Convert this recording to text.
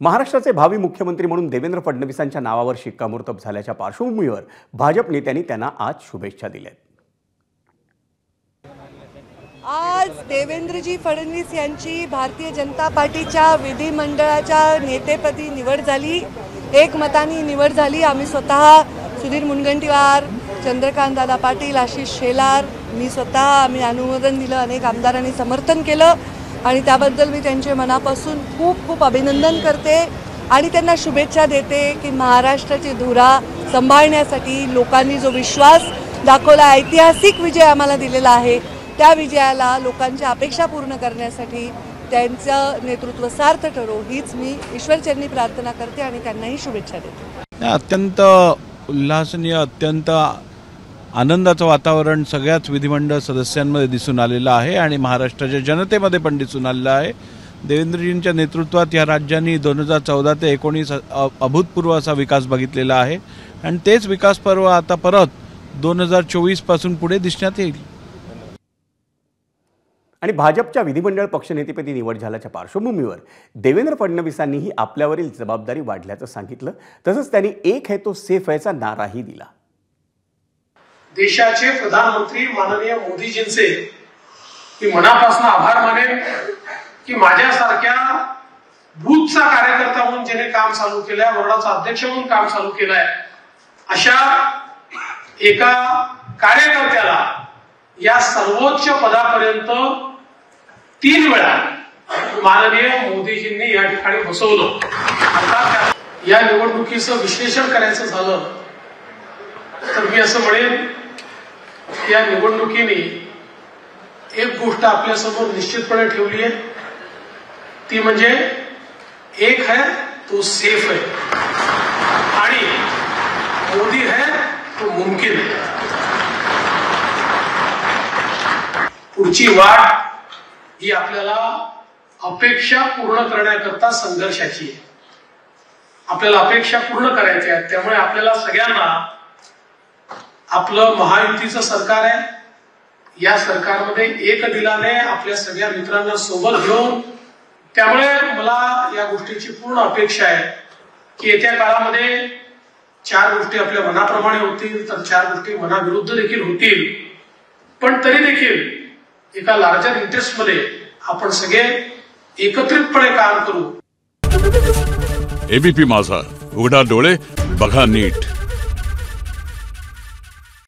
महाराष्ट्राचे भावी मुख्यमंत्री म्हणून देवेंद्र फडणवीसांच्या नावावर शिक्कामोर्तब झाल्याच्या पार्श्वभूमीवर भाजप नेत्यांनी त्यांना आज शुभेच्छा दिल्यात। आज देवेंद्रजी फडणवीस यांची भारतीय जनता पार्टीच्या विधिमंडळाच्या नेतेपदी निवड झाली, एकमताने निवड झाली। आम्ही स्वतः सुधीर मुनगंटीवार, चंद्रकांत दादा पाटील, आशिष शेलार, मी स्वतः आम्ही अनुमोदन दिलं, अनेक आमदारांनी समर्थन केलं आणि त्याबद्दल मी त्यांचे मनापासून खूप खूप अभिनंदन करते आणि त्यांना शुभेच्छा देते की महाराष्ट्राची धुरा सांभाळण्यासाठी लोकांनी जो विश्वास दाखवला, ऐतिहासिक विजय आम्हाला दिलेला आहे, त्या विजयाला लोकांच्या अपेक्षा पूर्ण करण्यासाठी त्यांचं नेतृत्व सार्थ ठरो हीच मी ईश्वरचरणी प्रार्थना करते आणि त्यांनाही शुभेच्छा देते। अत्यंत उल्हासनीय, अत्यंत आनंदाचं वातावरण सगळ्याच विधिमंडळ सदस्यांमध्ये दिसून आलेलं आहे आणि महाराष्ट्राच्या जनतेमध्ये पण दिसून आलेलं आहे। देवेंद्रजींच्या नेतृत्वात या राज्यांनी 2014 ते 19 अभूतपूर्व असा विकास बघितलेला आहे आणि तेच विकास पर्व आता परत 2024 पासून पुढे दिसण्यात येईल। आणि भाजपच्या विधिमंडळ पक्षनेतेपदी निवड झाल्याच्या पार्श्वभूमीवर देवेंद्र फडणवीसांनीही आपल्यावरील जबाबदारी वाढल्याचं सांगितलं। तसंच त्यांनी एक है तो सेफ हैचा नाराही दिला। देशाचे प्रधानमंत्री माननीय मोदीजींचे मी मनापासून आभार मानेन की माझ्यासारख्या बूथचा कार्यकर्ता म्हणून ज्याने काम चालू केलंय, वर्गाचा अध्यक्ष म्हणून काम चालू केलंय, अशा एका कार्यकर्त्याला या सर्वोच्च पदापर्यंत 3 वेळा माननीय मोदीजींनी या ठिकाणी बसवलं। अर्थात या निवडणुकीचं विश्लेषण करायचं झालं तर मी असं म्हणेन या निवडणुकीने एक गोष्ट आपल्यासमोर निश्चितपणे ठेवली आहे, ती म्हणजे एक है तो सेफ है आणि मोदी है तो मुमकिन है। पुढची वाट ही आपल्याला अपेक्षा पूर्ण करण्याकरता संघर्षाची आहे। आपल्याला अपेक्षा पूर्ण करायच्या आहेत, त्यामुळे आपल्याला सगळ्यांना आपलं महायुतीचं सरकार आहे, या सरकारमध्ये एक दिलाने आपल्या सगळ्या मित्रांना सोबत घेऊन, त्यामुळे मला या गोष्टीची पूर्ण अपेक्षा आहे की येत्या काळामध्ये 4 गोष्टी आपल्या मनाप्रमाणे होतील तर 4 गोष्टी मनाविरुद्ध देखील होतील, पण तरी देखील एका लार्जर इंटरेस्ट मध्ये आपण सगळे एकत्रितपणे काम करू। एबीपी माझा, उघडा डोळे बघा नीट।